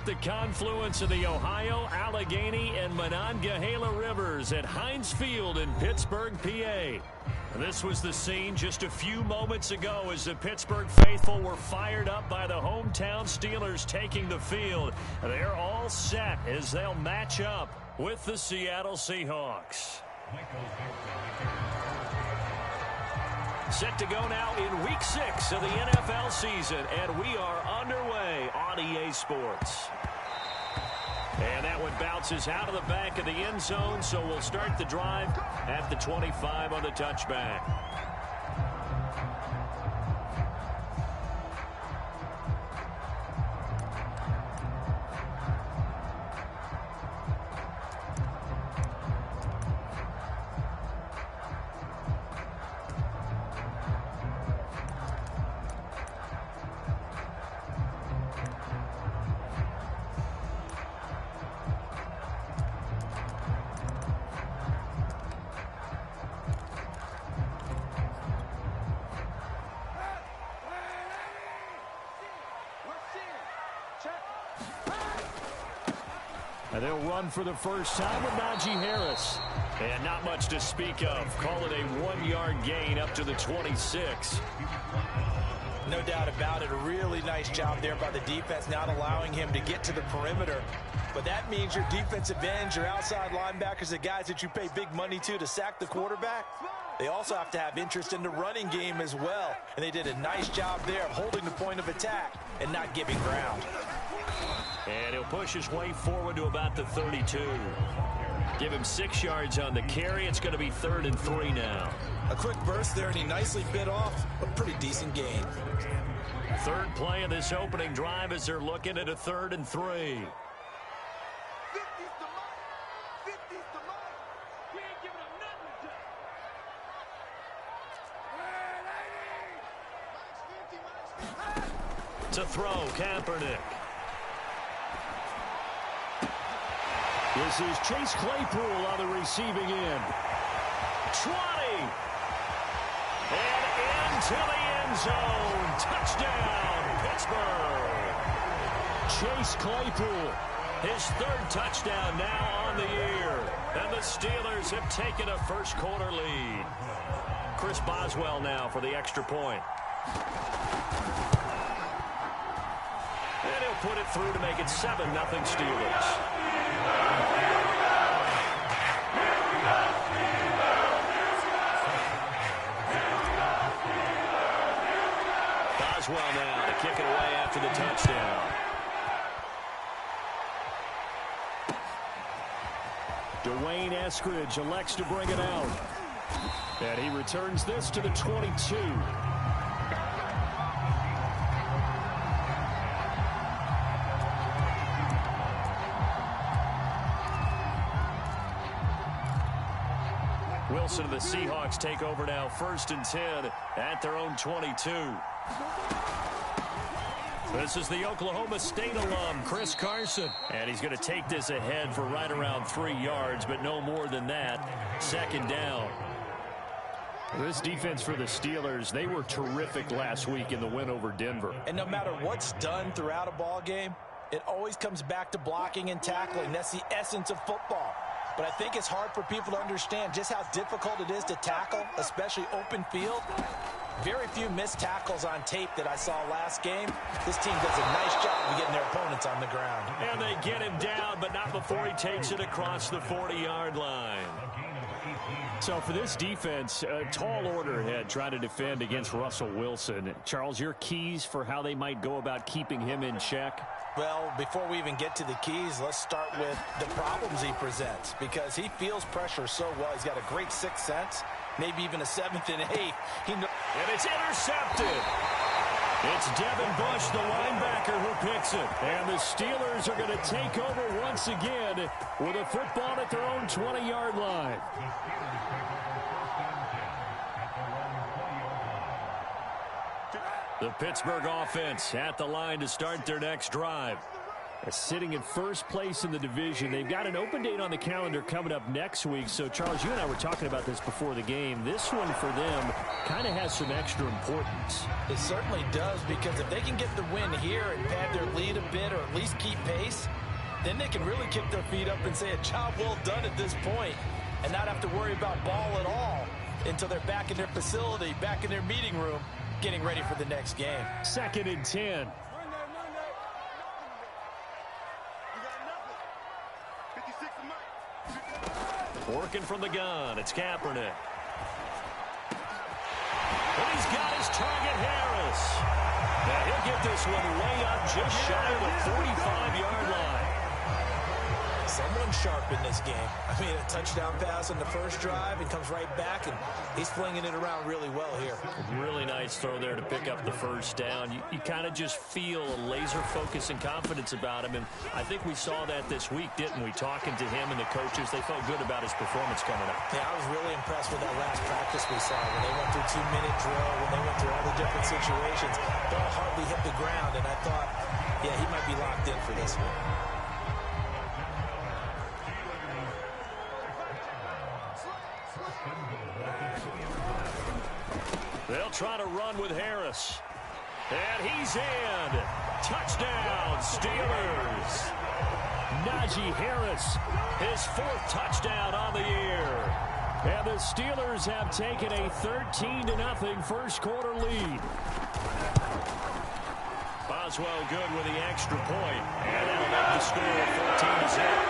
at the confluence of the Ohio, Allegheny, and Monongahela Rivers at Heinz Field in Pittsburgh, PA. This was the scene just a few moments ago as the Pittsburgh faithful were fired up by the hometown Steelers taking the field. They're all set as they'll match up with the Seattle Seahawks. Set to go now in Week 6 of the NFL season, and we are underway on EA Sports. And that one bounces out of the back of the end zone, so we'll start the drive at the 25 on the touchback. And they'll run for the first time with Najee Harris. And not much to speak of. Call it a 1-yard gain up to the 26. No doubt about it. A really nice job there by the defense, not allowing him to get to the perimeter. But that means your defensive ends, your outside linebackers, the guys that you pay big money to sack the quarterback, they also have to have interest in the running game as well. And they did a nice job there of holding the point of attack and not giving ground. And he'll push his way forward to about the 32. Give him 6 yards on the carry. It's going to be 3rd and 3 now. A quick burst there, and he nicely bit off a pretty decent gain. Third play of this opening drive as they're looking at a 3rd and 3. To throw, Kaepernick. This is Chase Claypool on the receiving end. 20. And into the end zone. Touchdown, Pittsburgh. Chase Claypool, his 3rd touchdown now on the year. And the Steelers have taken a first-quarter lead. Chris Boswell now for the extra point. And he'll put it through to make it 7-0 Steelers. Boswell now to kick it away after the touchdown. Dwayne Eskridge elects to bring it out. And he returns this to the 22. Wilson and the Seahawks take over now, 1st and 10 at their own 22. This is the Oklahoma State alum, Chris Carson. And he's going to take this ahead for right around 3 yards, but no more than that. 2nd down. This defense for the Steelers, they were terrific last week in the win over Denver. And no matter what's done throughout a ball game, it always comes back to blocking and tackling. That's the essence of football. But I think it's hard for people to understand just how difficult it is to tackle, especially open field. Very few missed tackles on tape that I saw last game. This team does a nice job of getting their opponents on the ground. And they get him down, but not before he takes it across the 40-yard line. So for this defense, a tall order ahead trying to defend against Russell Wilson. Charles, your keys for how they might go about keeping him in check? Well, before we even get to the keys, let's start with the problems he presents, because he feels pressure so well. He's got a great 6th sense, maybe even a 7th and 8th. And it's intercepted. It's Devin Bush, the linebacker, who picks it. And the Steelers are going to take over once again with a football at their own 20-yard line. The Pittsburgh offense at the line to start their next drive. Sitting in first place in the division. They've got an open date on the calendar coming up next week. So, Charles, you and I were talking about this before the game. This one for them kind of has some extra importance. It certainly does, because if they can get the win here and pad their lead a bit or at least keep pace, then they can really kick their feet up and say a job well done at this point and not have to worry about ball at all until they're back in their facility, back in their meeting room, getting ready for the next game. 2nd and 10. Working from the gun, it's Kaepernick. And he's got his target, Harris. Now he'll get this one way up just shy of the 45-yard line. Someone sharp in this game. I mean, a touchdown pass on the first drive and comes right back, and he's flinging it around really well here. Really nice throw there to pick up the first down. You kind of just feel a laser focus and confidence about him, and I think we saw that this week, didn't we? Talking to him and the coaches, they felt good about his performance coming up. Yeah, I was really impressed with that last practice we saw when they went through 2-minute drill, when they went through all the different situations. Ball hardly hit the ground, and I thought, yeah, he might be locked in for this one. They'll try to run with Harris. And he's in. Touchdown, Steelers. Najee Harris, his 4th touchdown on the year. And the Steelers have taken a 13-0 first quarter lead. Boswell good with the extra point. And that'll make the score 14-0.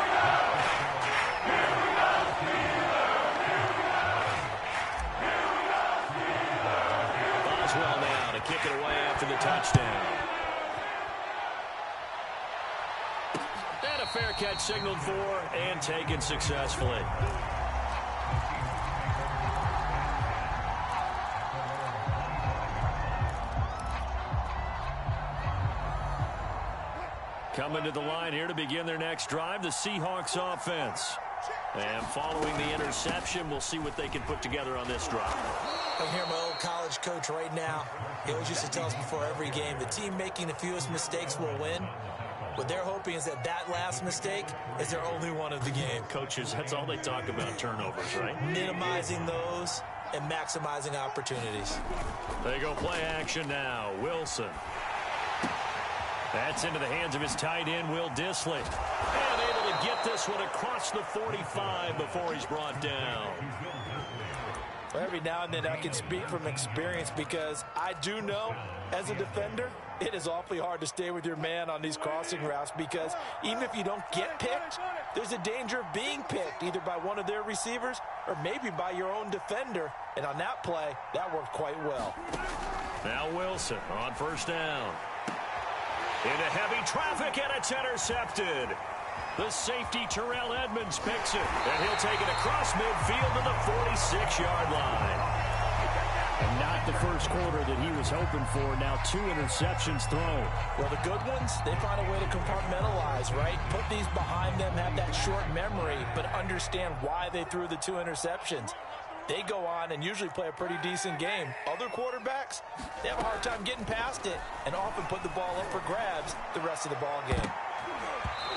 Well now to kick it away after the touchdown. And a fair catch signaled for and taken successfully. Coming to the line here to begin their next drive, the Seahawks offense. And following the interception, we'll see what they can put together on this drive. I hear my old college coach right now. He always used to tell us before every game, the team making the fewest mistakes will win. What they're hoping is that last mistake is their only one of the game. Coaches, that's all they talk about, turnovers, right? Minimizing those and maximizing opportunities. They go play action now. Wilson. That's into the hands of his tight end, Will Dissly. And able to get this one across the 45 before he's brought down. Every now and then I can speak from experience, because I do know as a defender it is awfully hard to stay with your man on these crossing routes, because even if you don't get picked, there's a danger of being picked either by one of their receivers or maybe by your own defender. And on that play, that worked quite well. Now Wilson on first down. Into heavy traffic, and it's intercepted. The safety, Terrell Edmonds, picks it, and he'll take it across midfield to the 46-yard line. And not the first quarter that he was hoping for. Now 2 interceptions thrown. Well, the good ones, they find a way to compartmentalize, right? Put these behind them, have that short memory, but understand why they threw the 2 interceptions. They go on and usually play a pretty decent game. Other quarterbacks, they have a hard time getting past it and often put the ball up for grabs the rest of the ball game.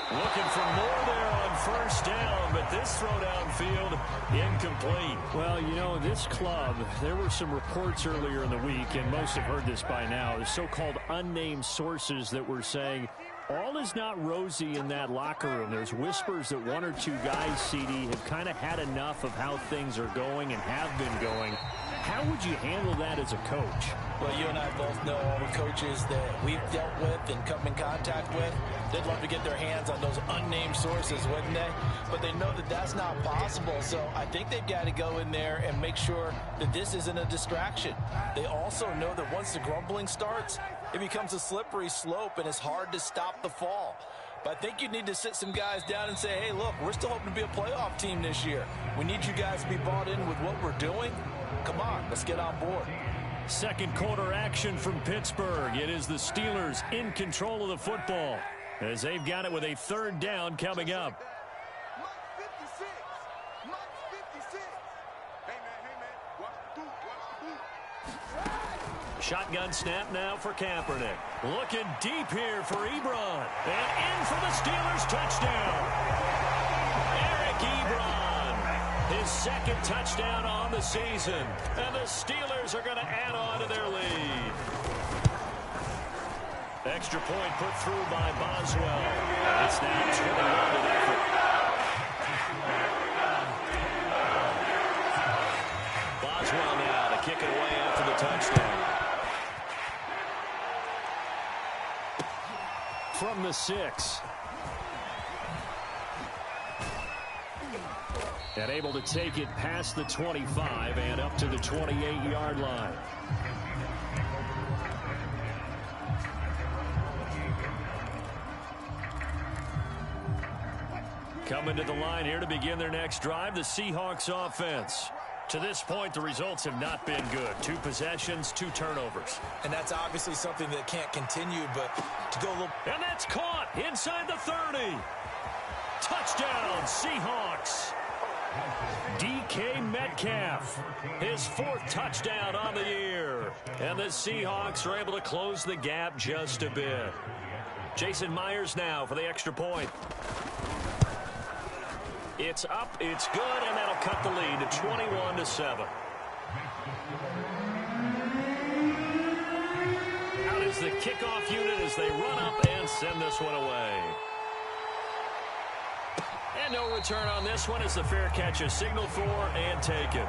Looking for more there on first down, but this throw downfield incomplete. Well, you know, this club, there were some reports earlier in the week, and most have heard this by now, the so-called unnamed sources that were saying all is not rosy in that locker room. There's whispers that 1 or 2 guys, CD, have kind of had enough of how things are going and have been going. How would you handle that as a coach? Well, you and I both know all the coaches that we've dealt with and come in contact with. They'd love to get their hands on those unnamed sources, wouldn't they? But they know that that's not possible, so I think they've got to go in there and make sure that this isn't a distraction. They also know that once the grumbling starts, it becomes a slippery slope and it's hard to stop the fall. But I think you need to sit some guys down and say, hey, look, we're still hoping to be a playoff team this year. We need you guys to be bought in with what we're doing. Come on, let's get on board. Second quarter action from Pittsburgh. It is the Steelers in control of the football as they've got it with a 3rd down coming up. Shotgun snap now for Kaepernick. Looking deep here for Ebron. And in for the Steelers touchdown. Eric Ebron. His second touchdown on the season. And the Steelers are going to add on to their lead. Extra point put through by Boswell. It's now 21 to effort. Boswell now to kick it away after the touchdown. From the 6. And able to take it past the 25 and up to the 28-yard line. Coming to the line here to begin their next drive, the Seahawks offense. To this point, the results have not been good. 2 possessions, 2 turnovers. And that's obviously something that can't continue, but to go a little... And that's caught inside the 30. Touchdown, Seahawks. DK Metcalf, his 4th touchdown on the year. And the Seahawks are able to close the gap just a bit. Jason Myers now for the extra point. It's up, it's good, and that'll cut the lead to 21-7. Out is the kickoff unit as they run up and send this one away. And no return on this one as the fair catch is signaled for and taken.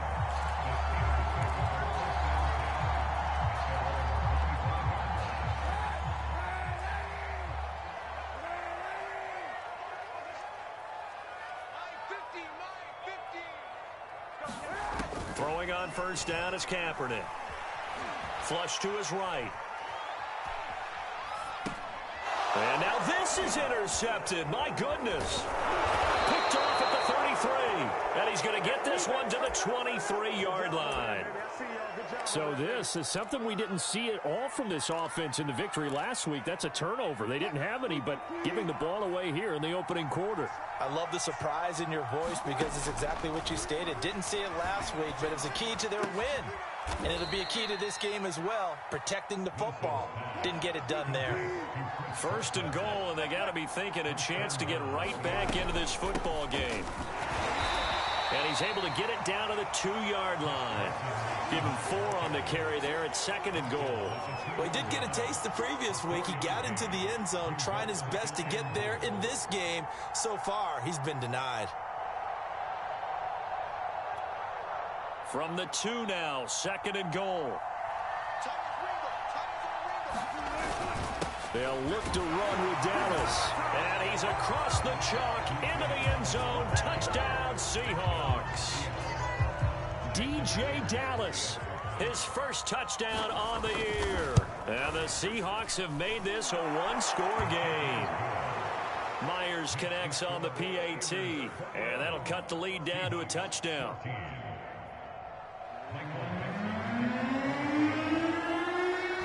Throwing on first down is Kaepernick. Flush to his right. And now this is intercepted. My goodness. Picked off at the 33. And he's going to get this one to the 23-yard line. So this is something we didn't see at all from this offense in the victory last week. That's a turnover. They didn't have any, but giving the ball away here in the opening quarter. I love the surprise in your voice because it's exactly what you stated. Didn't see it last week, but it was a key to their win. And it'll be a key to this game as well, protecting the football. Didn't get it done there. First and goal, and they got to be thinking a chance to get right back into this football game. And he's able to get it down to the 2-yard line. Give him 4 on the carry there at 2nd and goal. Well, he did get a taste the previous week. He got into the end zone, trying his best to get there in this game. So far, he's been denied. From the 2 now, 2nd and goal. They'll look to run with Dallas. And he's across the chalk into the end zone. Touchdown, Seahawks. DJ Dallas, his first touchdown on the year. And the Seahawks have made this a 1-score game. Myers connects on the PAT. And that'll cut the lead down to a touchdown.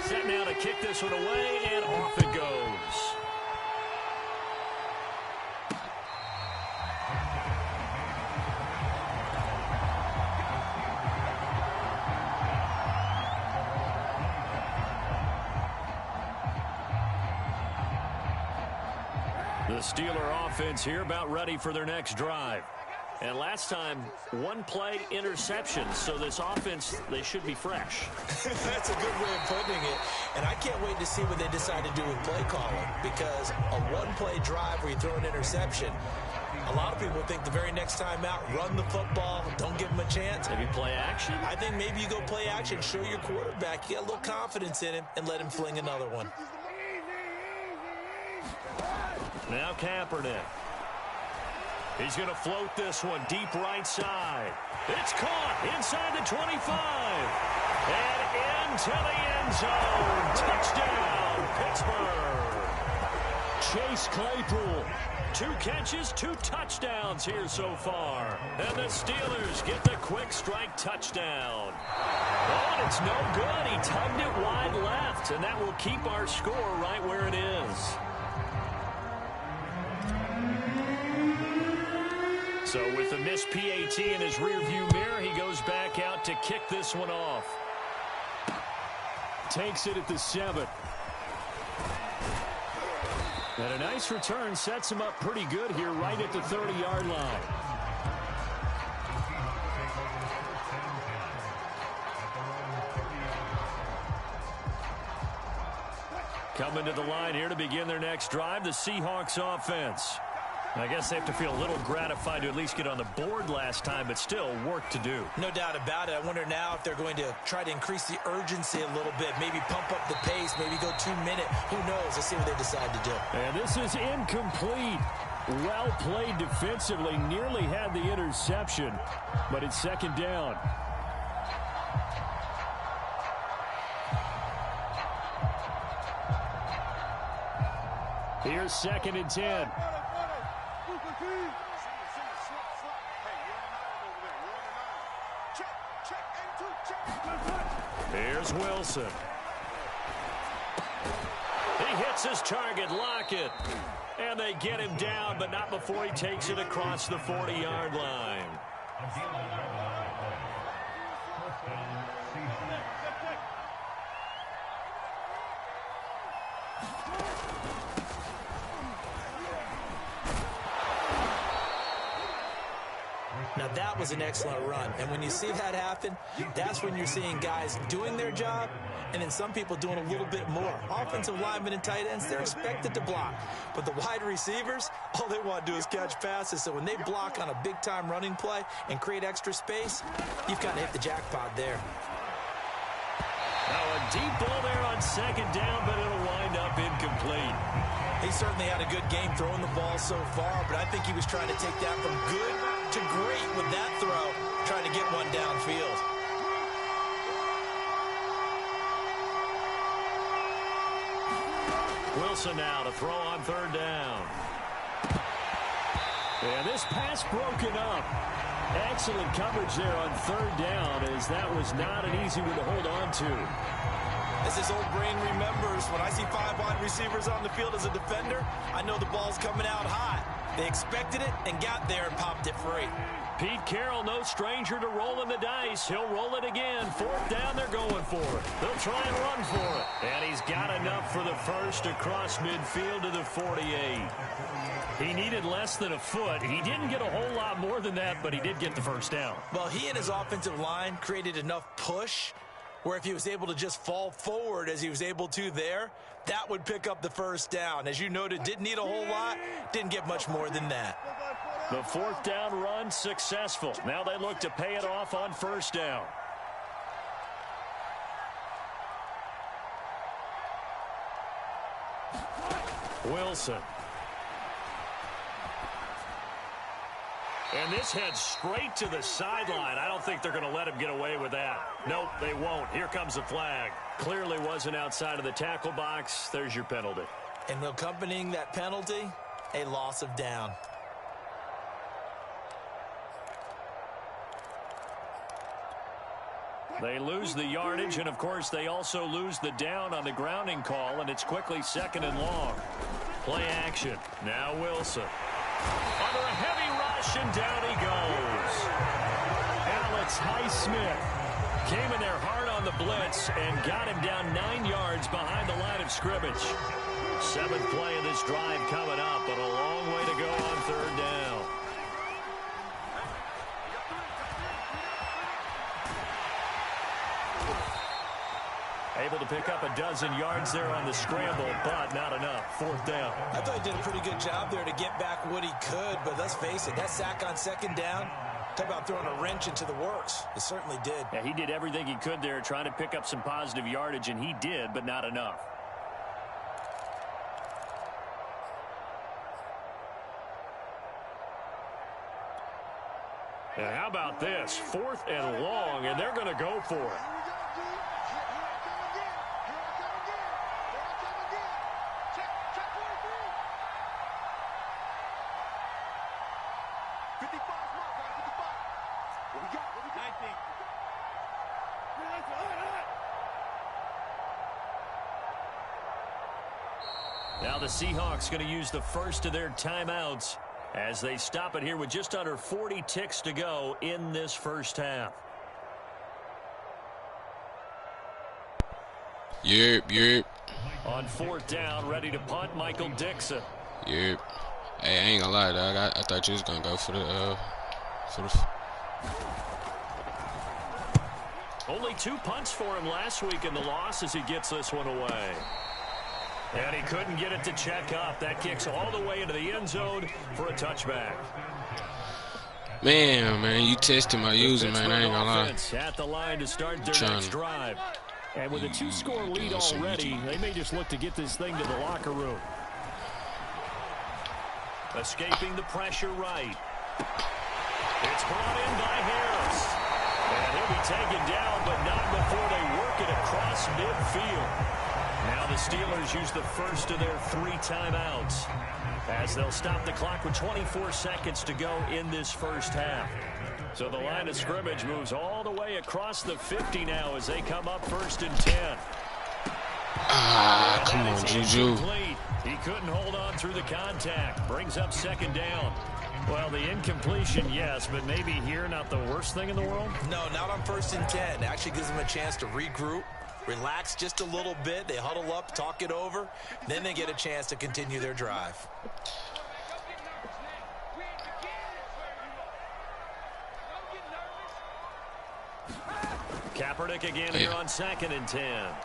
Set now to kick this one away, and off it goes. The Steeler offense here about ready for their next drive. And last time, 1 play interception. So this offense, they should be fresh. That's a good way of putting it. And I can't wait to see what they decide to do with play calling. Because a 1-play drive where you throw an interception, a lot of people think the very next time out, run the football, don't give them a chance. Maybe play action? I think maybe you go play action, show your quarterback, you get a little confidence in him, and let him fling another one. Now Kaepernick. He's going to float this one deep right side. It's caught inside the 25. And into the end zone. Touchdown, Pittsburgh. Chase Claypool. 2 catches, 2 touchdowns here so far. And the Steelers get the quick strike touchdown. Oh, and it's no good. He tugged it wide left. And that will keep our score right where it is. So with the missed PAT in his rearview mirror, he goes back out to kick this one off. takes it at the 7. And a nice return sets him up pretty good here right at the 30-yard line. Coming to the line here to begin their next drive, the Seahawks offense. I guess they have to feel a little gratified to at least get on the board last time, but still work to do. No doubt about it. I wonder now if they're going to try to increase the urgency a little bit, maybe pump up the pace, maybe go 2-minute. Who knows? Let's see what they decide to do. And this is incomplete. Well played defensively, nearly had the interception, but it's second down. Here's 2nd and 10. Here's Wilson. He hits his target, Lockett. And they get him down, but not before he takes it across the 40-yard line. Now that was an excellent run, and when you see that happen, that's when you're seeing guys doing their job and then some people doing a little bit more. Offensive linemen and tight ends, they're expected to block, but the wide receivers, all they want to do is catch passes. So when they block on a big-time running play and create extra space, you've kind of hit the jackpot there. Now a deep ball there on 2nd down, but it'll wind up incomplete. He certainly had a good game throwing the ball so far, but I think he was trying to take that from good to great with that throw, trying to get one downfield. Wilson now to throw on 3rd down. And this pass broken up. Excellent coverage there on 3rd down, as that was not an easy one to hold on to. As his old brain remembers, when I see 5 wide receivers on the field as a defender, I know the ball's coming out hot. They expected it and got there and popped it free. Pete Carroll, no stranger to rolling the dice. He'll roll it again. 4th down, they're going for it. They'll try and run for it. And he's got enough for the first across midfield to the 48. He needed less than a foot. He didn't get a whole lot more than that, but he did get the first down. Well, he and his offensive line created enough push where if he was able to just fall forward as he was able to there, that would pick up the first down. As you noted, didn't need a whole lot, didn't get much more than that. The 4th down run successful. Now they look to pay it off on 1st down. Wilson. And this heads straight to the sideline. I don't think they're going to let him get away with that. Nope, they won't. Here comes the flag. Clearly wasn't outside of the tackle box. There's your penalty. And accompanying that penalty, a loss of down. They lose the yardage, and of course they also lose the down on the grounding call, and it's quickly 2nd and long. Play action. Now Wilson. Under a heavy rush, and down he goes. Alex Highsmith came in there hard on the blitz and got him down 9 yards behind the line of scrimmage. 7th play of this drive coming up, but a long way to go on 3rd down. Able to pick up a dozen yards there on the scramble, but not enough. 4th down. I thought he did a pretty good job there to get back what he could, but let's face it, that sack on 2nd down, talk about throwing a wrench into the works. It certainly did. Yeah, he did everything he could there trying to pick up some positive yardage, and he did, but not enough. And how about this? 4th and long, and they're going to go for it. Now the Seahawks going to use the first of their timeouts as they stop it here with just under 40 ticks to go in this first half. Yep. On 4th down, ready to punt, Michael Dixon. Yep. Hey, I ain't gonna lie, dog. I thought you was gonna go for the Only 2 punts for him last week in the loss as he gets this one away. And he couldn't get it to check up. That kicks all the way into the end zone for a touchback. Man, you tested my user, man. I ain't gonna lie. At the line to start their next drive. And with a 2-score lead already, they may just look to get this thing to the locker room. Escaping the pressure right. It's brought in by Harris. And he'll be taken down, but not before they work it across midfield. Now the Steelers use the first of their 3 timeouts as they'll stop the clock with 24 seconds to go in this first half. So the line of scrimmage moves all the way across the 50 now as they come up 1st and 10. Come on, Juju. He couldn't hold on through the contact. Brings up 2nd down. Well, the incompletion, yes, but maybe here not the worst thing in the world? No, not on 1st and 10. It actually gives them a chance to regroup, relax just a little bit. They huddle up, talk it over. Then they get a chance to continue their drive. Kaepernick again here on 2nd and 10.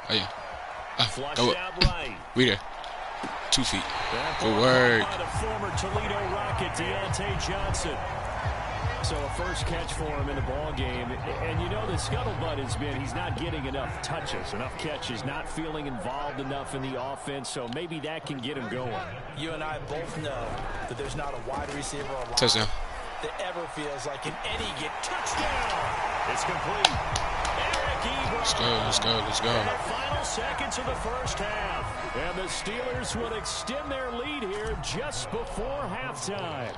Oh, yeah. Flushed out right. We there. 2 feet. Good work. By the former Toledo Rocket, Deontay Johnson. So a first catch for him in the ball game. And you know the scuttlebutt has been he's not getting enough touches, enough catches, not feeling involved enough in the offense. So maybe that can get him going. You and I both know that there's not a wide receiver alive Touchdown. that ever feels like in any get Touchdown! It's complete. Let's go. In the final seconds of the first half. And the Steelers will extend their lead here just before halftime.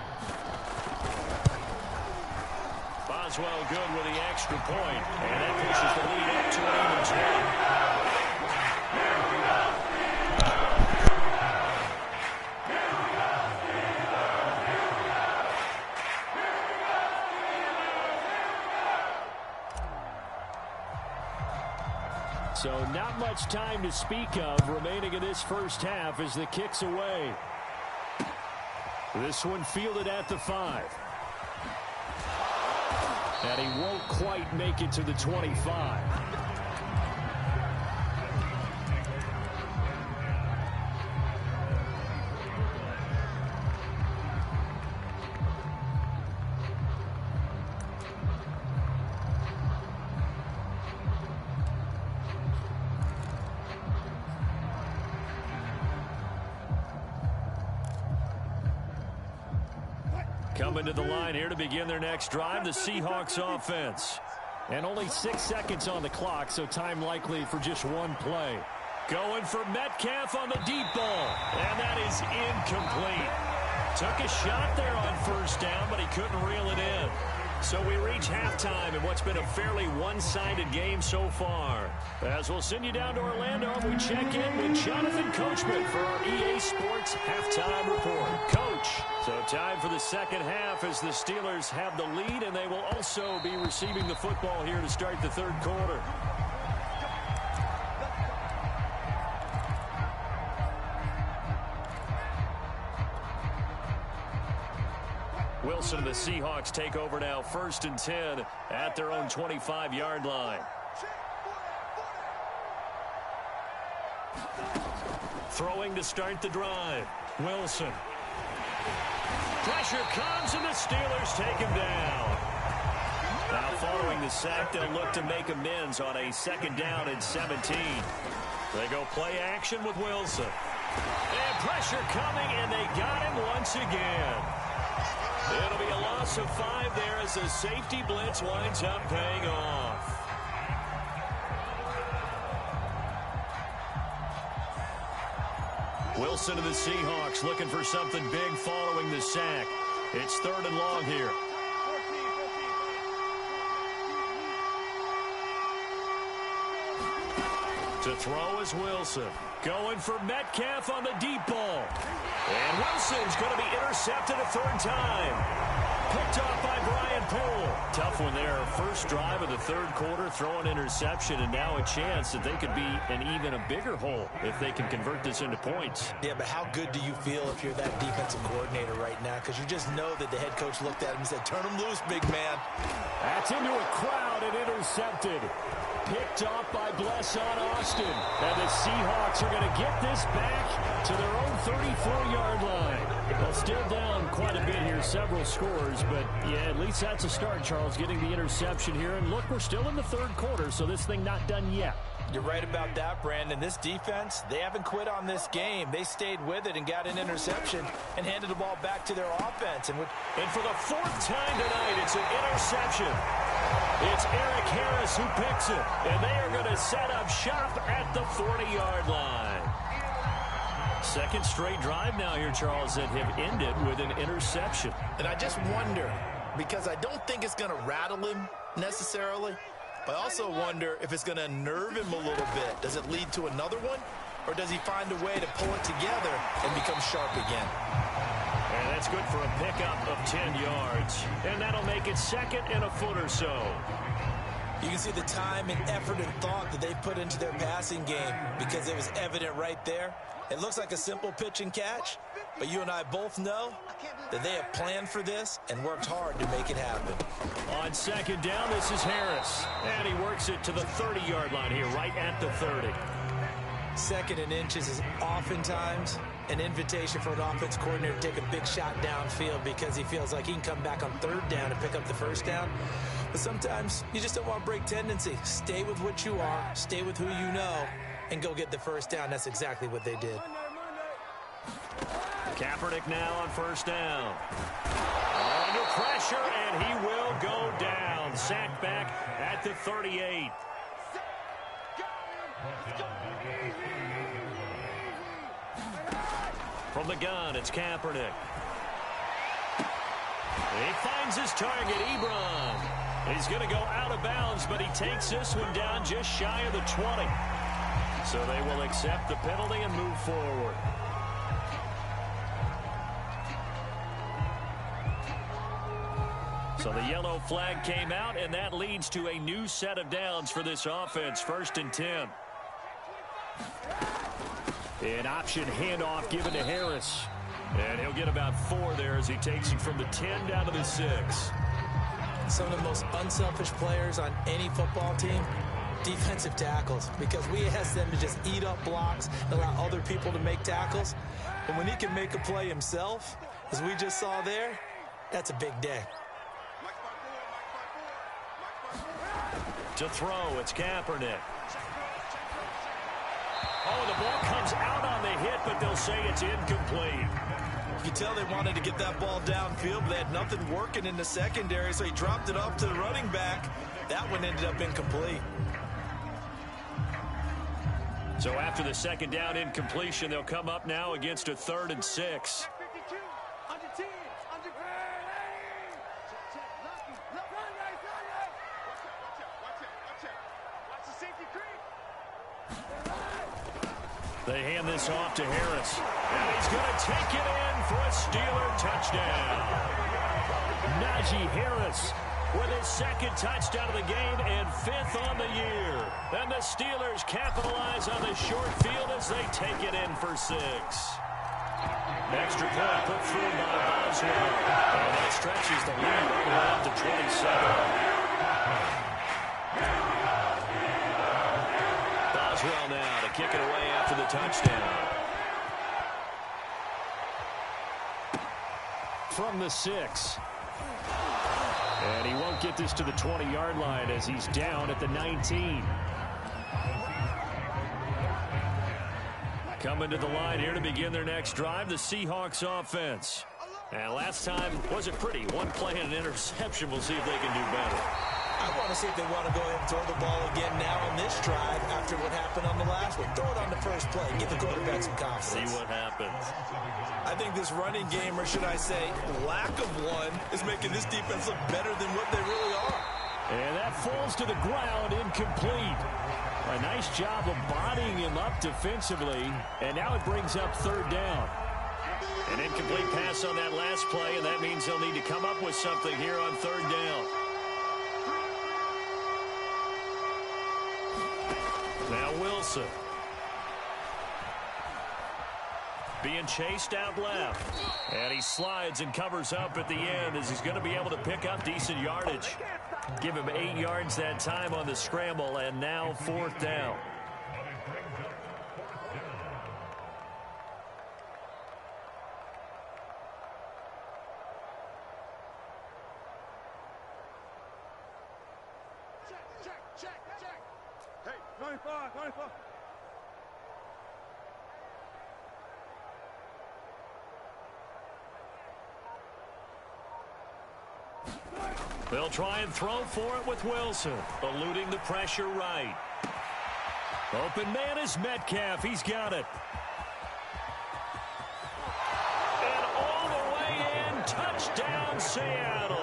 Boswell good with the extra point. And that pushes the lead up to an even 10. So not much time to speak of remaining in this first half as the kick's away. This one fielded at the 5. And he won't quite make it to the 25. Coming to the line here to begin their next drive, the Seahawks offense. And only 6 seconds on the clock, so time likely for just one play. Going for Metcalf on the deep ball. And that is incomplete. Took a shot there on 1st down, but he couldn't reel it in. So we reach halftime in what's been a fairly one-sided game so far. As we'll send you down to Orlando, we check in with Jonathan Coachman for our EA Sports Halftime Report. Coach, so time for the second half as the Steelers have the lead, and they will also be receiving the football here to start the third quarter. Wilson and the Seahawks take over now, 1st and 10 at their own 25-yard line. Throwing to start the drive. Wilson. Pressure comes and the Steelers take him down. Now following the sack, they'll look to make amends on a 2nd down and 17. They go play action with Wilson. And pressure coming, and they got him once again. It'll be a loss of 5 there as the safety blitz winds up paying off. Wilson and the Seahawks looking for something big following the sack. It's 3rd and long here. To throw is Wilson. Going for Metcalf on the deep ball. And Wilson's going to be intercepted a 3rd time. Picked off by Brian Poole. Tough one there. First drive of the third quarter, throw an interception, and now a chance that they could be in even a bigger hole if they can convert this into points. Yeah, but how good do you feel if you're that defensive coordinator right now? Because you just know that the head coach looked at him and said, turn him loose, big man. That's into a crowd and intercepted. Picked off by Bless on Austin. And the Seahawks are going to get this back to their own 34-yard line. Well, still down quite a bit here, several scores, but yeah, at least that's a start, Charles, getting the interception here. And look, we're still in the third quarter, so this thing not done yet. You're right about that, Brandon. This defense, they haven't quit on this game. They stayed with it and got an interception and handed the ball back to their offense. And for the fourth time tonight, it's an interception. It's Eric Harris who picks it, and they are going to set up shop at the 40-yard line. Second straight drive now here, Charles, that have ended with an interception. And I just wonder, because I don't think it's going to rattle him necessarily, but I also wonder if it's going to unnerve him a little bit. Does it lead to another one, or does he find a way to pull it together and become sharp again? And that's good for a pickup of 10 yards. And that'll make it second and a foot or so. You can see the time and effort and thought that they put into their passing game because it was evident right there. It looks like a simple pitch and catch, but you and I both know that they have planned for this and worked hard to make it happen. On second down, this is Harris. And he works it to the 30-yard line here, right at the 30. Second and inches is oftentimes an invitation for an offense coordinator to take a big shot downfield because he feels like he can come back on third down and pick up the first down. But sometimes you just don't want to break tendency. Stay with what you are, stay with who you know, and go get the first down. That's exactly what they did. Kaepernick now on first down. Under pressure, and he will go down. Sacked back at the 38. From the gun, it's Kaepernick. He finds his target, Ebron. He's going to go out of bounds, but he takes this one down just shy of the 20. So they will accept the penalty and move forward. So the yellow flag came out, and that leads to a new set of downs for this offense. First and 10. An option handoff given to Harris. And he'll get about 4 there as he takes it from the 10 down to the 6. Some of the most unselfish players on any football team, defensive tackles, because we ask them to just eat up blocks and allow other people to make tackles. But when he can make a play himself, as we just saw there, that's a big day. To throw, it's Kaepernick. Oh, the ball comes out on the hit, but they'll say it's incomplete. You can tell they wanted to get that ball downfield, but they had nothing working in the secondary, so he dropped it off to the running back. That one ended up incomplete. So after the second down incompletion, they'll come up now against a 3rd and 6. They hand this off to Harris. And he's going to take it in for a Steeler touchdown. Najee Harris with his 2nd touchdown of the game and 5th on the year. And the Steelers capitalize on the short field as they take it in for 6. Extra point put through by Boswell. And that stretches the lead all the way up to 27. Boswell now to kick it away after the touchdown. From the 6. And he won't get this to the 20-yard line as he's down at the 19. Coming to the line here to begin their next drive, the Seahawks offense. And last time wasn't pretty. One play and an interception. We'll see if they can do better. I want to see if they want to go ahead and throw the ball again now on this drive after what happened on the last one. Throw it on the first play. Give the quarterback some confidence. See what happens. I think this running game, or should I say lack of one, is making this defense look better than what they really are. And that falls to the ground, incomplete. A nice job of bodying him up defensively. And now it brings up 3rd down. An incomplete pass on that last play, and that means they'll need to come up with something here on third down. Now Wilson. Being chased out left. And he slides and covers up at the end as he's going to be able to pick up decent yardage. Give him 8 yards that time on the scramble, and now fourth down. Hey, 25, 25. They'll try and throw for it with Wilson, eluding the pressure right. Open man is Metcalf. He's got it. And all the way in, touchdown Seattle.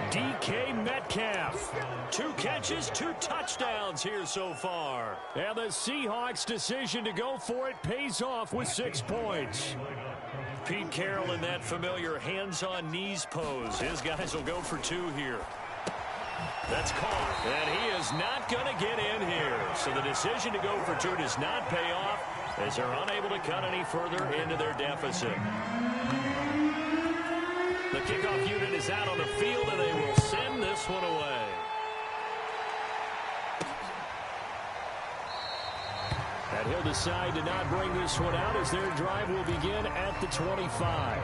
DK Metcalf. 2 catches, 2 touchdowns here so far. And the Seahawks' decision to go for it pays off with 6 points. Pete Carroll in that familiar hands-on knees pose. His guys will go for 2 here. That's caught. And he is not going to get in here. So the decision to go for 2 does not pay off as they're unable to cut any further into their deficit. The kickoff unit is out on the field, and they will send this one away. And he'll decide to not bring this one out as their drive will begin at the 25.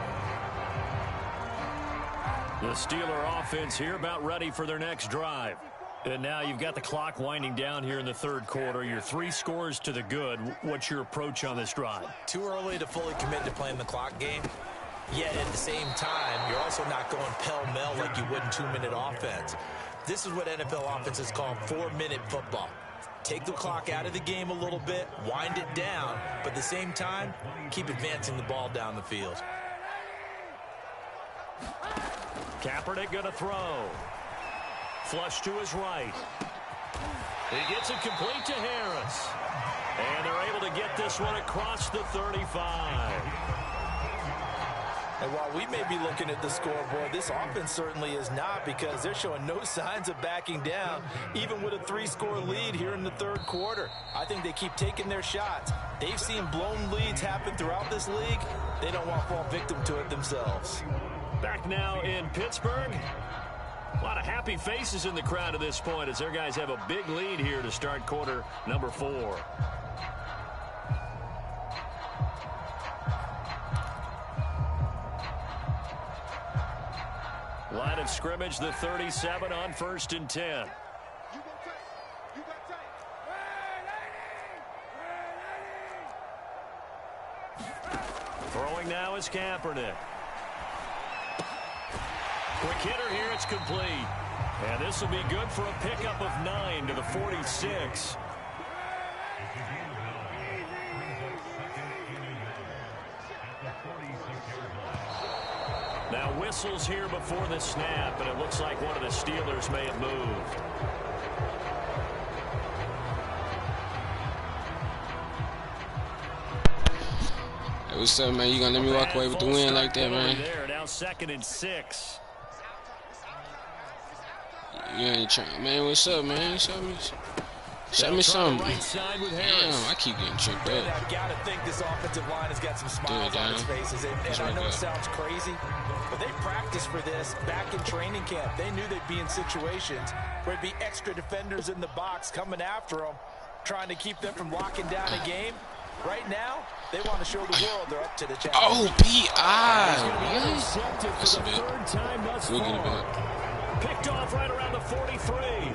The Steeler offense here about ready for their next drive. And now you've got the clock winding down here in the third quarter. You're 3 scores to the good. What's your approach on this drive? Too early to fully commit to playing the clock game. Yet at the same time, you're also not going pell-mell like you would in 2-minute offense. This is what NFL offenses call 4-minute football. Take the clock out of the game a little bit, wind it down, but at the same time, keep advancing the ball down the field. Kaepernick going to throw. Flush to his right. He gets it complete to Harris. And they're able to get this one across the 35. And while we may be looking at the scoreboard, this offense certainly is not, because they're showing no signs of backing down, even with a 3-score lead here in the third quarter. I think they keep taking their shots. They've seen blown leads happen throughout this league. They don't want to fall victim to it themselves. Back now in Pittsburgh. A lot of happy faces in the crowd at this point as their guys have a big lead here to start quarter number 4. Line of scrimmage, the 37 on 1st and 10. Throwing now is Kaepernick. Quick hitter here, it's complete. And this will be good for a pickup of 9 to the 46. Now whistles here before the snap, and it looks like one of the Steelers may have moved. Hey, what's up, man? You gonna let me walk away with the win like that, man? There, now 2nd and 6. You ain't trying, man. What's up, man? Show me something. Right side with Damn, I keep getting tripped up. I've got to think this offensive line has got some smiles on its faces. And I know it sounds crazy, but they practiced for this back in training camp. They knew they'd be in situations where it'd be extra defenders in the box coming after them, trying to keep them from locking down a game. Right now, they want to show the world they're up to the challenge. Oh, P.I. That's a bit. We'll get it back. Picked off right around the 43.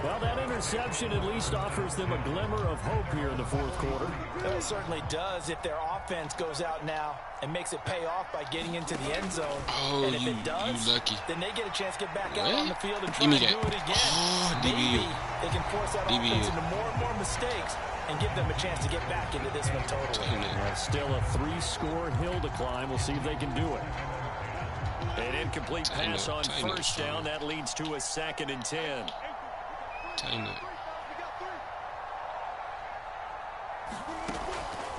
Well, that interception at least offers them a glimmer of hope here in the fourth quarter. It certainly does if their offense goes out now and makes it pay off by getting into the end zone. Oh, and if it does, then they get a chance to get back out on the field and try to do it again. Oh, Maybe they can force that offense into more and more mistakes and give them a chance to get back into this one totally. Still a 3-score hill to climb. We'll see if they can do it. An incomplete pass on first down. That leads to a 2nd and 10.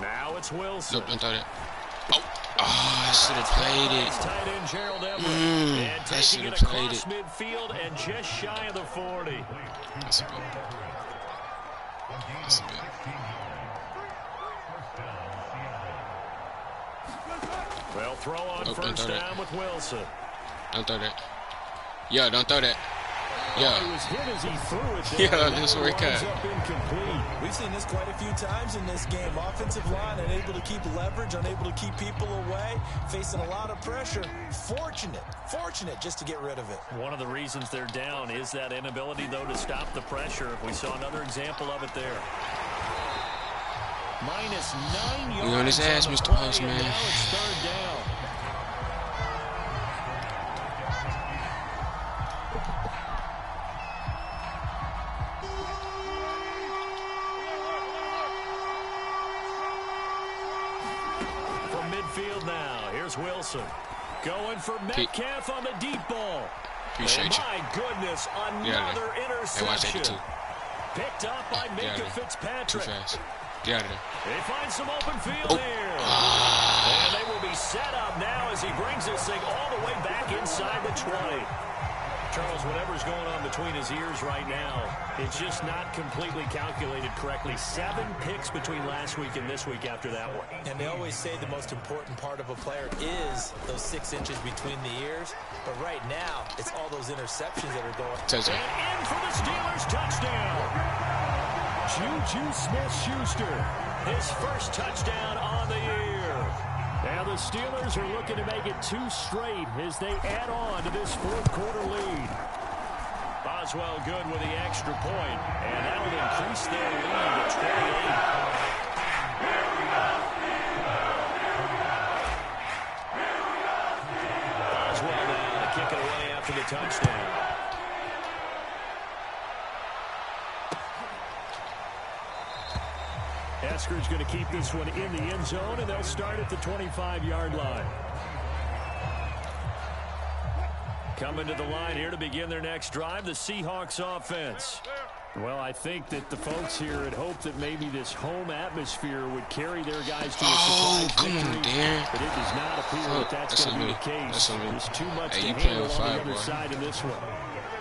Now it's Wilson. Nope, don't throw that. I should have played it. Tight end Gerald Everett. I should have played it. Midfield and just shy of the 40. That's a bit. That's a bit. Well, throw on first down with Wilson. Don't throw that. Yeah, don't throw that. Yeah. He was hit as he threw it there. Yeah, that's where it cut. We've seen this quite a few times in this game. Offensive line unable to keep leverage, unable to keep people away, facing a lot of pressure. Fortunate just to get rid of it. One of the reasons they're down is that inability, though, to stop the pressure. We saw another example of it there. Minus 9 yards. We on his ass, Mr. Postman. Now it's third down. Midfield now. Here's Wilson. Going for Metcalf on the deep ball. Appreciate you. My goodness, another interception. Picked up by Minka Fitzpatrick. Too fast. Get out of there. They find some open field here. And they will be set up now as he brings this thing all the way back inside the 20. Charles, whatever's going on between his ears right now, it's just not completely calculated correctly. 7 picks between last week and this week after that one. And they always say the most important part of a player is those 6 inches between the ears. But right now, it's all those interceptions that are going. And in for the Steelers touchdown. Juju Smith-Schuster, his first touchdown on the year. Now the Steelers are looking to make it 2 straight as they add on to this fourth quarter lead. Boswell good with the extra point, and that will increase their lead to 28. Boswell now to kick it away after the touchdown. Esker's going to keep this one in the end zone, and they'll start at the 25-yard line. Coming to the line here to begin their next drive, the Seahawks offense. Well, I think that the folks here had hoped that maybe this home atmosphere would carry their guys to a surprise victory, but it does not appear that's going to be the case. There's too much to handle on the other side in this one.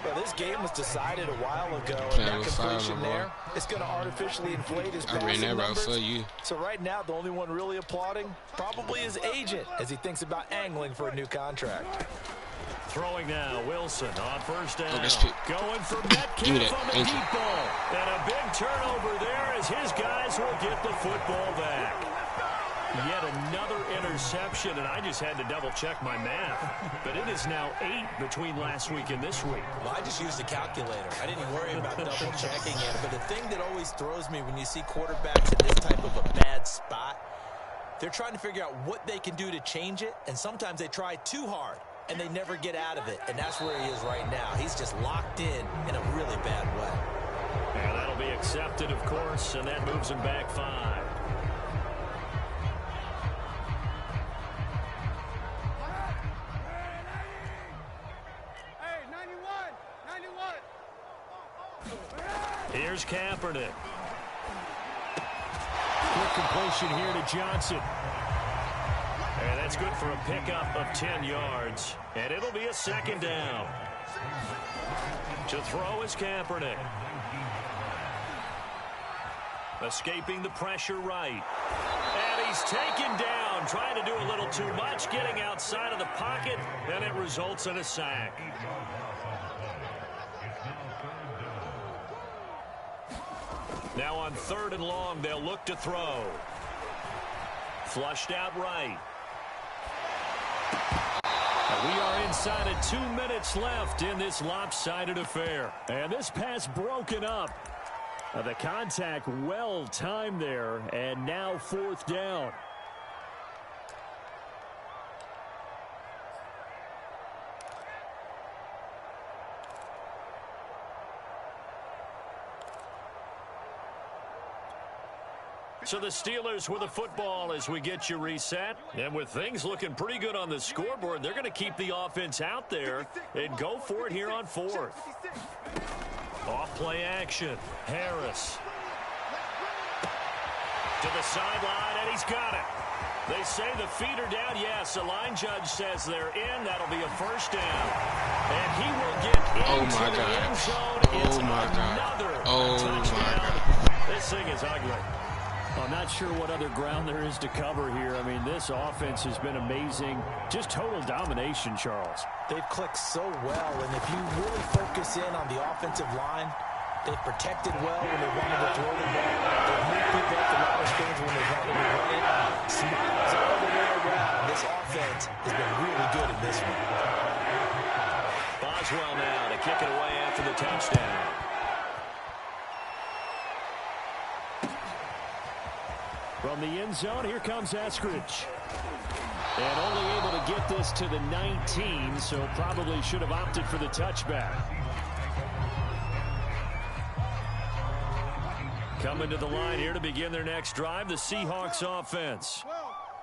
Well, this game was decided a while ago, and that completion there, it's going to artificially inflate his passing numbers. For you. So right now, the only one really applauding probably his agent as he thinks about angling for a new contract. Throwing now, Wilson on first down. Going for Give me Metcalf that. on the deep ball. And a big turnover there as his guys will get the football back. Yet another interception, and I just had to double-check my math. But it is now 8 between last week and this week. Well, I just used a calculator. I didn't worry about double-checking it. But the thing that always throws me when you see quarterbacks in this type of a bad spot, they're trying to figure out what they can do to change it, and sometimes they try too hard, and they never get out of it. And that's where he is right now. He's just locked in a really bad way. And that'll be accepted, of course, and that moves him back 5. Here's Kaepernick. Quick completion here to Johnson. And that's good for a pickup of 10 yards. And it'll be a second down. To throw is Kaepernick. Escaping the pressure right. And he's taken down, trying to do a little too much, getting outside of the pocket, and it results in a sack. Now on 3rd and long, they'll look to throw. Flushed out right. We are inside of 2 minutes left in this lopsided affair. And this pass broken up. The contact well timed there, and now 4th down. So the Steelers with the football as we get you reset. And with things looking pretty good on the scoreboard, they're going to keep the offense out there and go for it here on 4th. Off play action. Harris. To the sideline, and he's got it. They say the feet are down. Yes, the line judge says they're in. That'll be a first down. And he will get into the end zone. It's another touchdown. This thing is ugly. I'm not sure what other ground there is to cover here. I mean, this offense has been amazing. Just total domination, Charles. They've clicked so well, and if you really focus in on the offensive line, they've protected well when they wanted to throw the ball. They've moved people up the line of scrimmage when they wanted to run it. Smiles all the way around. This offense has been really good in this one. Boswell now to kick it away after the touchdown. From the end zone, here comes Eskridge. And only able to get this to the 19, so probably should have opted for the touchback. Coming to the line here to begin their next drive, the Seahawks offense.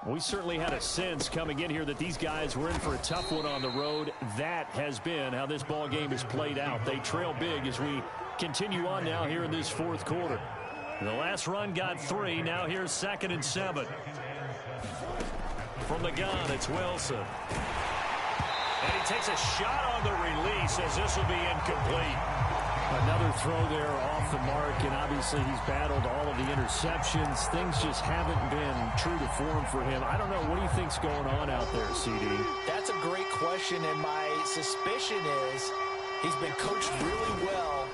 We certainly had a sense coming in here that these guys were in for a tough one on the road. That has been how this ball game has played out. They trail big as we continue on now here in this fourth quarter. The last run got 3. Now here's 2nd and 7. From the gun, it's Wilson. And he takes a shot on the release as this will be incomplete. Another throw there off the mark, and obviously he's battled all of the interceptions. Things just haven't been true to form for him. I don't know. What do you think's going on out there, CD? That's a great question, and my suspicion is he's been coached really well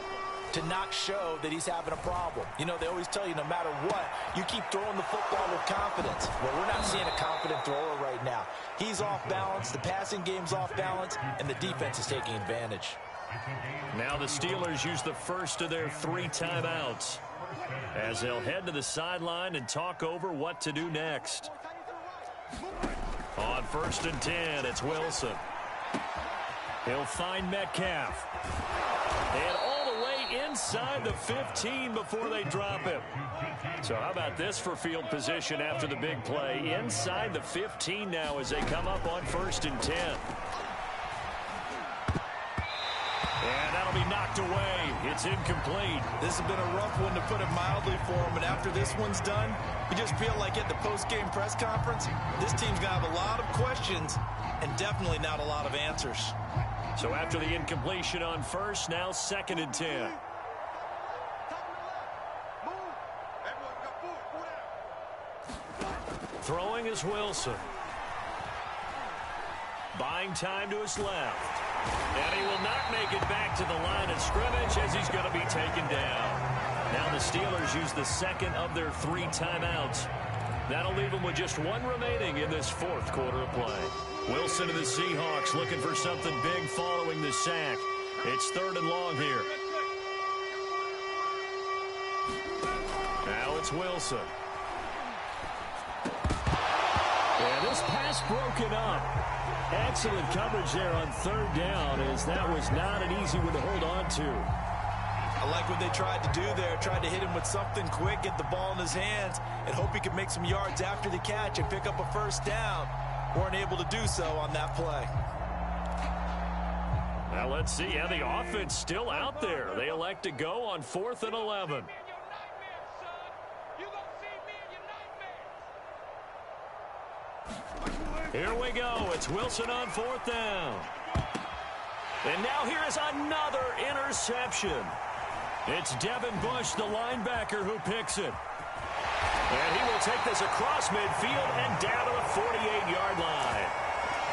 to not show that he's having a problem. You know, they always tell you no matter what, you keep throwing the football with confidence. Well, we're not seeing a confident thrower right now. He's off balance, the passing game's off balance, and the defense is taking advantage. Now the Steelers use the first of their 3 timeouts as they'll head to the sideline and talk over what to do next. On 1st and 10, it's Wilson. He'll find Metcalf. And all the way inside the 15 before they drop him. So how about this for field position after the big play? Inside the 15 now as they come up on 1st and 10. And that'll be knocked away. It's incomplete. This has been a rough one, to put it mildly, for him. And after this one's done, you just feel like at the post-game press conference, this team's going to have a lot of questions and definitely not a lot of answers. So after the incompletion on 1st, now 2nd and 10. Throwing is Wilson. Buying time to his left. And he will not make it back to the line of scrimmage as he's going to be taken down. Now the Steelers use the 2nd of their 3 timeouts. That'll leave them with just 1 remaining in this 4th quarter of play. Wilson and the Seahawks looking for something big following the sack. It's 3rd and long here. Now it's Wilson. And this pass broken up. Excellent coverage there on 3rd down, as that was not an easy one to hold on to. I like what they tried to do there. Tried to hit him with something quick, get the ball in his hands, and hope he could make some yards after the catch and pick up a 1st down. Weren't able to do so on that play. Now let's see how the offense still out there. They elect to go on 4th and 11. Here we go. It's Wilson on 4th down. And now here is another interception. It's Devin Bush, the linebacker, who picks it. And he will take this across midfield and down to the 48-yard line.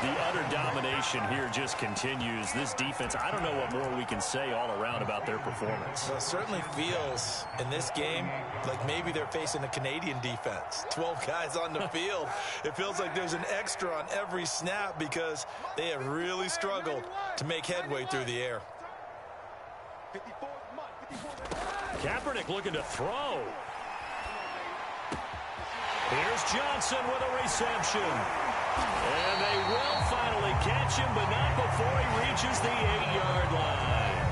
The utter domination here just continues. This defense, I don't know what more we can say all around about their performance. Well, it certainly feels in this game like maybe they're facing a Canadian defense. 12 guys on the field. It feels like there's an extra on every snap because they have really struggled to make headway through the air. Kaepernick looking to throw. Here's Johnson with a reception. And they will finally catch him, but not before he reaches the 8-yard line.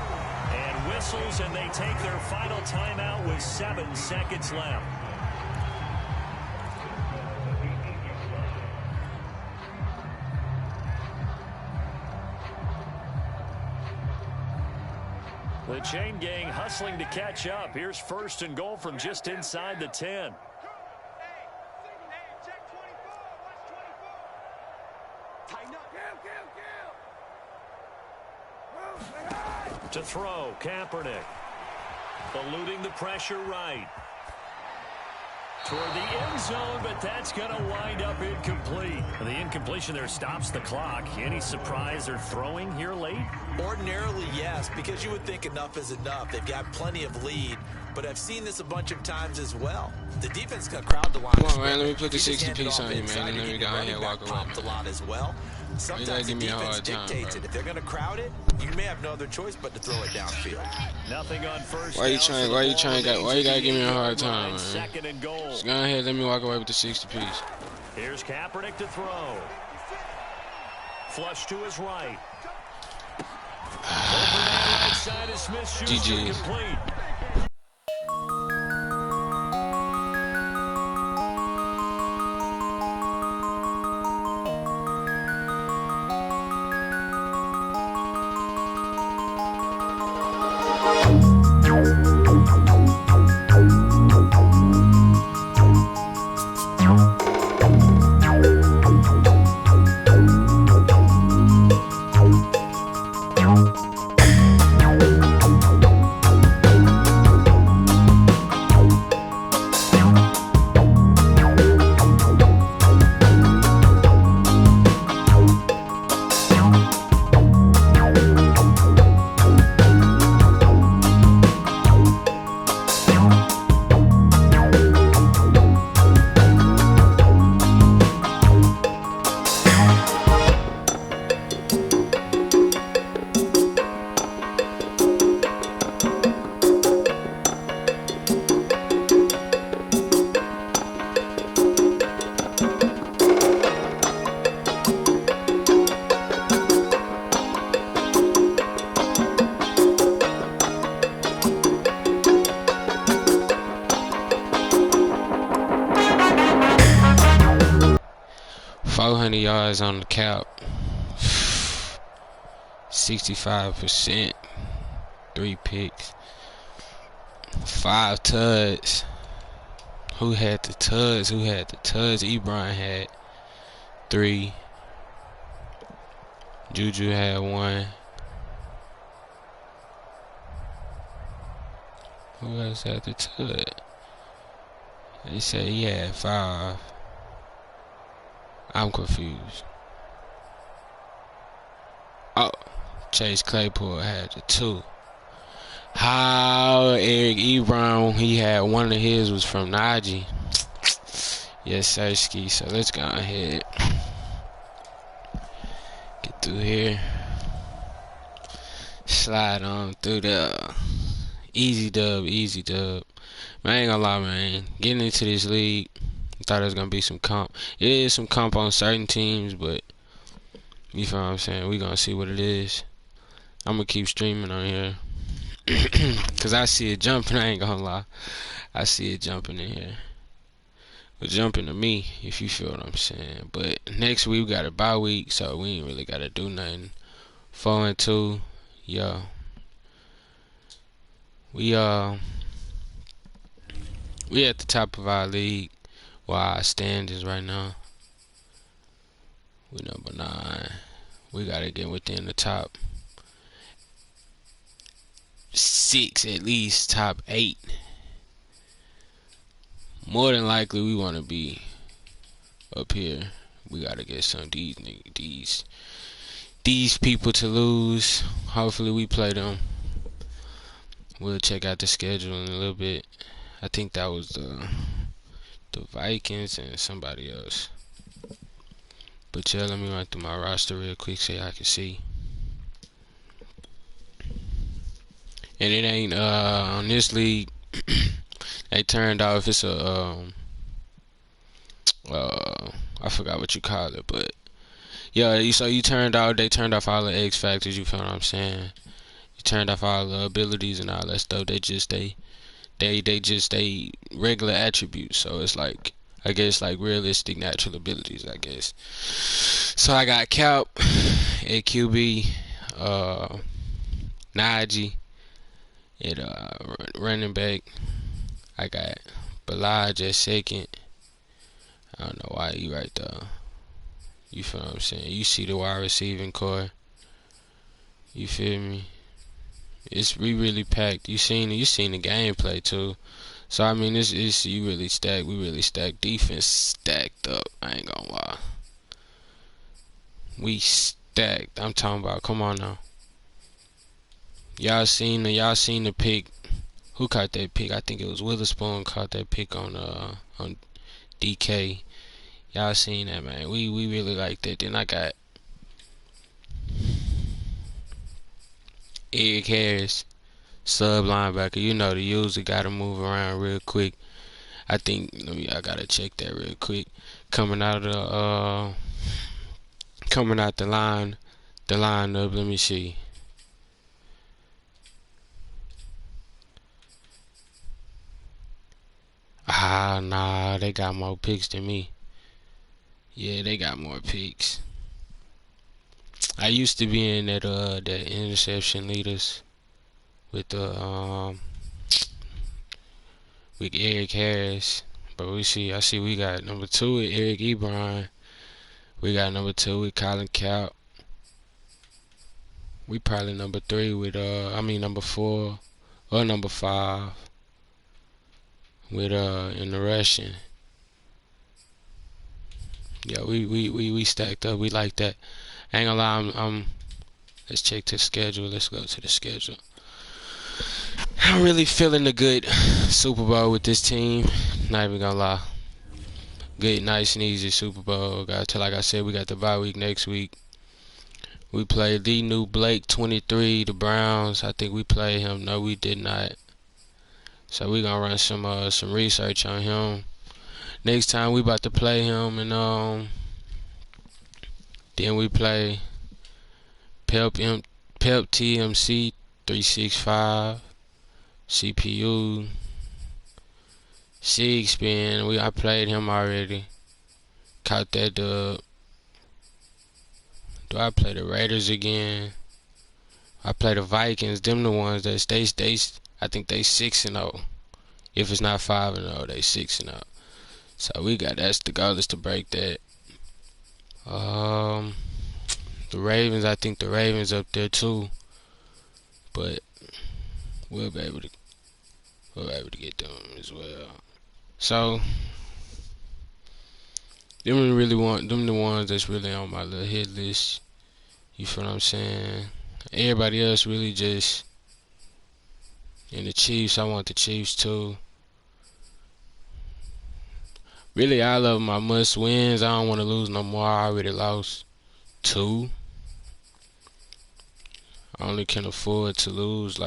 And whistles, and they take their final timeout with 7 seconds left. The chain gang hustling to catch up. Here's 1st and goal from just inside the 10. To throw, Kaepernick. Eluding the pressure right. Toward the end zone, but that's going to wind up incomplete. The incompletion there stops the clock. Any surprise or throwing here late? Ordinarily, yes, because you would think enough is enough. They've got plenty of lead, but I've seen this a bunch of times as well. The defense is going to crowd the line. Come on, man. Let me put the 60 piece on you, man, and let me go ahead and walk away, a lot as well. Sometimes the defense dictates it. If they're going to crowd it, you may have no other choice but to throw it downfield. Nothing on first. Why you gotta give me a hard time, man? Second and goal. Just go ahead, let me walk away with the 60 piece. Here's Kaepernick to throw. Flush to his right. Right side is Smith-Schuster complete. Yards on the cap, 65%, 3 picks, 5 tuds. Who had the tuds? Ebron had 3. Juju had 1. Who else had the tud? They said he had 5. I'm confused. Oh, Chase Claypool had the 2. How Eric Ebron, he had one of his was from Najee. Yes, Sirski. So let's go ahead. Get through here. Slide on through the easy dub. Man, I ain't gonna lie, man. Getting into this league, I thought it was gonna be some comp. It is some comp on certain teams, but you feel what I'm saying? We gonna see what it is. I'm gonna keep streaming on here. Cause I see it jumping, I ain't gonna lie. I see it jumping in here. But jumping to me, if you feel what I'm saying. But next week we got a bye week, so we ain't really gotta do nothing. 4-2, yo. We at the top of our league. Well, our standings right now. We number 9. We gotta get within the top 6, at least top 8. More than likely, we want to be up here. We gotta get some of these people to lose. Hopefully, we play them. We'll check out the schedule in a little bit. I think that was the Vikings and somebody else. But yeah, let me run through my roster real quick so y'all can see. And it ain't on this league. They turned off. It's a I forgot what you call it, but yeah. So you turned off. They turned off all the X factors. You feel what I'm saying? You turned off all the abilities and all that stuff. They just regular attributes. So it's like, I guess, like realistic natural abilities, I guess. So I got Cap at QB, Najee at running back. I got Balaj at second. I don't know why you right there. You feel what I'm saying? You see the wide receiving core. You feel me? We really packed. You seen the gameplay too. So I mean, it's you really stacked. We really stacked. Defense stacked up. I ain't gonna lie. We stacked. I'm talking about. Come on now. Y'all seen the pick. Who caught that pick? I think it was Witherspoon caught that pick on DK. Y'all seen that, man. We really like that. Then I got Eric Harris, sub linebacker. You know the user gotta move around real quick. I think I gotta check that real quick. Coming out the lineup. Let me see. Nah, they got more picks than me. Yeah, they got more picks. I used to be in that interception leaders with with Eric Harris, but I see we got number 2 with Eric Ebron. We got number 2 with Colin Kaut. We probably number 3 with number 4 or number 5 with in the rushing. Yeah, we stacked up. We like that. I ain't gonna lie. Let's check the schedule. Let's go to the schedule. I'm really feeling the good Super Bowl with this team. Not even gonna lie. Good, nice and easy Super Bowl. Like I said, we got the bye week next week. We played the new Blake 23, the Browns. I think we played him. No, we did not. So we gonna run some research on him. Next time we about to play him, and then we play Pep TMC 365 CPU 6 spin. I played him already. Caught that dub. Do I play the Raiders again? I play the Vikings. Them the ones that I think they 6-0. If it's not 5-0, they 6-0. So that's the goal is to break that. The Ravens, I think the Ravens up there too. But we'll be able to get them as well. So them the ones that's really on my little hit list. You feel what I'm saying? Everybody else really just in the Chiefs. I want the Chiefs too. Really, all of my must wins. I don't want to lose no more. I already lost 2. I only can afford to lose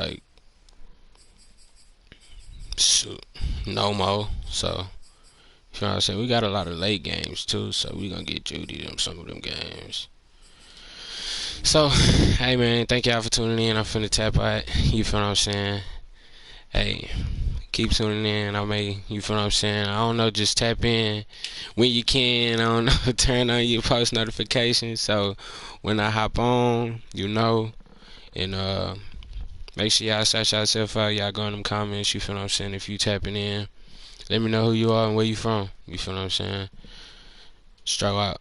no more. So, you know what I'm saying? We got a lot of late games too, so we gonna get Judy some of them games. So, hey man, thank y'all for tuning in. I'm finna tap out. You feel what I'm saying? Hey, keep tuning in. You feel what I'm saying? I don't know, just tap in when you can. I don't know, turn on your post notifications so when I hop on, you know. And make sure y'all search yourself out. Y'all go in them comments. You feel what I'm saying? If you tapping in, let me know who you are and where you from. You feel what I'm saying? Stroll out.